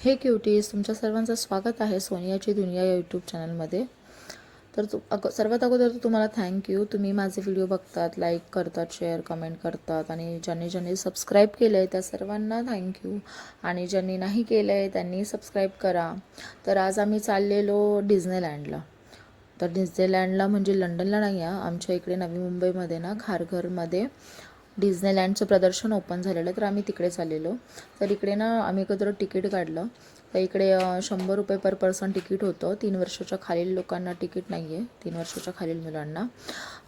हे क्युटीज, तुमच्या सर्वांचं स्वागत आहे सोनियाची दुनिया या यूट्यूब चॅनलमध्ये. तर सर्वात अगोदर तुम्हाला थँक्यू. तुम्ही माझे व्हिडिओ बघतात, लाईक करतात, शेअर कमेंट करतात आणि ज्यांनी सबस्क्राईब केलं आहे त्या सर्वांना थँक्यू. आणि ज्यांनी नाही केलं आहे त्यांनी सबस्क्राईब करा. तर आज आम्ही चाललेलो डिझनीलँडला. तर डिझनीलँडला म्हणजे लंडनला नाही आहे, आमच्या इकडे नवी मुंबईमध्ये ना खारघरमध्ये डिझनीलँडचं प्रदर्शन ओपन झालेलं आहे. तर आम्ही तिकडे चाललेलो. तर इकडे ना आम्ही एकत्र तिकीट काढलं. तर इकडे 100 रुपये पर पर्सन तिकीट होतं. 3 वर्षाच्या खालील लोकांना तिकीट नाही आहे, 3 वर्षाच्या खालील मुलांना.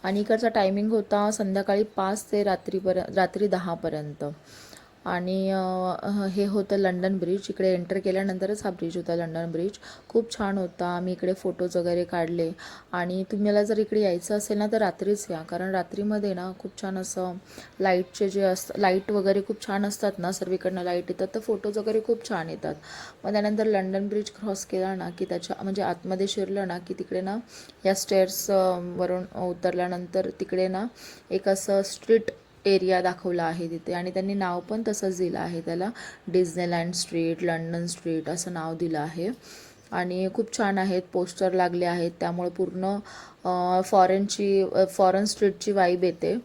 आणि इकडचा टायमिंग होता संध्याकाळी 5 ते रात्री 10पर्यंत. आणि हे होतं लंडन ब्रिज. इकडे एंटर केल्यानंतरच हा ब्रिज होता, लंडन ब्रिज. खूप छान होता. आम्ही इकडे फोटोज वगैरे काढले. आणि तुम्हाला जर इकडे यायचं असेल ना तर रात्रीच या, कारण रात्रीमध्ये ना खूप छान असं लाईटचे जे लाईट वगैरे खूप छान असतात ना, सर्वीकडनं लाईट येतात, तर फोटोज वगैरे खूप छान येतात. मग त्यानंतर लंडन ब्रिज क्रॉस केला ना की त्याच्या म्हणजे आतमध्ये शिरलं ना की तिकडे ना या स्टेअर्स वरून उतरल्यानंतर तिकडे ना एक असं स्ट्रीट एरिया दाखवला आहे तिथे. आणि त्यांनी नाव पण तसंच दिलं आहे त्याला, डिझनीलँड स्ट्रीट, लंडन स्ट्रीट असं नाव दिलं आहे. आणि खूप छान आहेत, पोस्टर लागले आहेत, त्यामुळे पूर्ण फॉरेन स्ट्रीटची वाईब येते.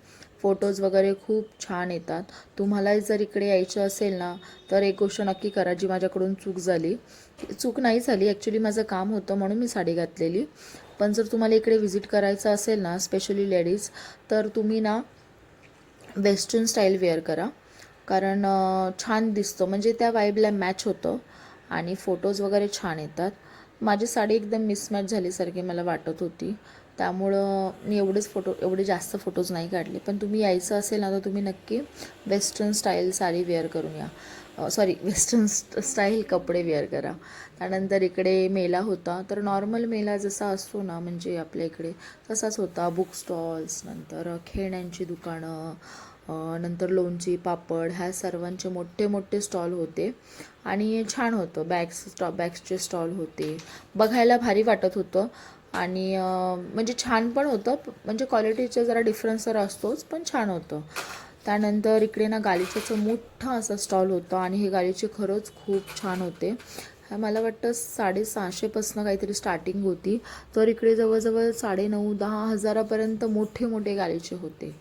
फोटोज वगैरे खूप छान येतात. तुम्हाला जर इकडे यायचं असेल ना तर एक गोष्ट नक्की करा, जी माझ्याकडून चूक नाही झाली ॲक्च्युली, माझं काम होतं म्हणून मी साडी घातलेली. पण जर तुम्हाला इकडे व्हिजिट करायचं असेल ना, स्पेशली लेडीज, तर तुम्ही ना वेस्टर्न स्टाईल वेअर करा, कारण छान दिसतं, म्हणजे त्या वाईबला मॅच होतं आणि फोटोज वगैरे छान येतात. माझी साडी एकदम मिसमॅच झाल्यासारखी मला वाटत होती, त्यामुळं मी एवढे जास्त फोटोज नाही काढले. पण तुम्ही यायचं असेल ना तर तुम्ही नक्की वेस्टर्न स्टाईल साडी वेअर करून या. वेस्टर्न स्टाईल कपडे वेअर करा. त्यानंतर इकडे मेला होता. तर नॉर्मल मेला जसा असतो ना, म्हणजे आपल्या इकडे तसाच होता. बुक स्टॉल्स, नंतर खेळण्यांची दुकानं, नंतर लोणची, पापड, ह्या सर्वांचे मोठे मोठे स्टॉल होते. आणि छान होतं. बॅग्सचे स्टॉल होते, बघायला भारी वाटत होतं. आणि म्हणजे छान पण होतं, म्हणजे क्वालिटीचा जरा डिफरन्स तर असतोच, पण छान होतं. त्यानंतर इकडे ना गालिच्याचं मोठा असा स्टॉल होता आणि हे गालिचे खरंच खूप छान होते. मला वाटतं 650पासून काहीतरी स्टार्टिंग होती, तर इकडे जवळजवळ 9,5-10 हजारापर्यंत मोठे मोठे गालिचे होते.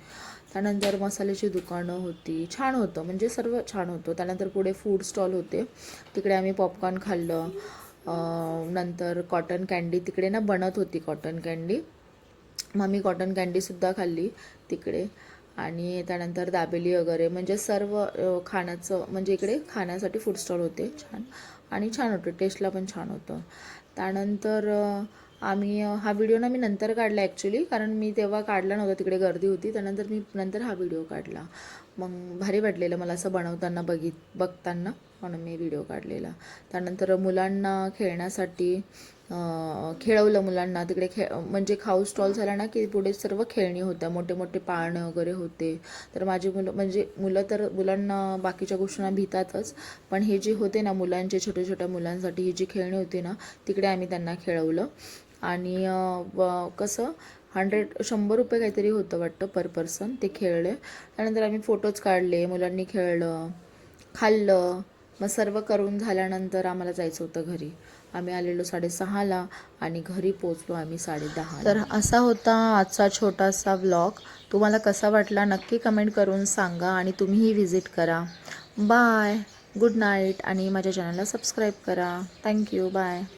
त्यानंतर मसाल्याची दुकानं होती, छान होतं, म्हणजे सर्व छान होतं. त्यानंतर पुढे फूड स्टॉल होते, तिकडे आम्ही पॉपकॉर्न खाल्लं. नंतर कॉटन कँडी तिकडे ना बनत होती, कॉटन कँडी, मग मी कॉटन कँडीसुद्धा खाल्ली तिकडे. आणि त्यानंतर दाबेली वगैरे, म्हणजे सर्व खाण्याचं, म्हणजे इकडे खाण्यासाठी फूड स्टॉल होते छान. आणि छान होतं, टेस्टला पण छान होतं. त्यानंतर आम्ही हा व्हिडिओ ना मी नंतर काढला ॲक्च्युली, कारण मी तेव्हा काढला नव्हता, तिकडे गर्दी होती. त्यानंतर मी नंतर हा व्हिडिओ काढला. मग भारी वाटलेलं मला असं बनवताना बघताना, म्हणून मी व्हिडिओ काढलेला. त्यानंतर मुलांना खेळण्यासाठी खेळवलं मुलांना तिकडे. म्हणजे खाऊ स्टॉल झाला ना की पुढे सर्व खेळणी होत्या, मोठे मोठे पाळणे वगैरे होते. तर माझी मुलं तर मुलांना बाकीच्या गोष्टींना भितातच, पण हे जे होते ना मुलांचे, छोट्या छोट्या मुलांसाठी ही जी खेळणी होती ना, तिकडे आम्ही त्यांना खेळवलं. आणि कसं 100 रुपये काहीतरी होतं वाटतं पर पर्सन, ते खेळले. त्यानंतर आम्ही फोटोज काढले, मुलांनी खेळलं, खाल्लं. मग सर्व करून झाल्यानंतर आम्हाला जायचं होतं घरी. आम्ही आलेलो 6:30ला आणि घरी पोचलो आम्ही 10:30. तर असा होता आजचा छोटासा व्लॉग. तुम्हाला कसा वाटला नक्की कमेंट करून सांगा आणि तुम्हीही व्हिजिट करा. Bye, good night. आणि माझ्या चॅनलला सबस्क्राईब करा. Thank you, bye.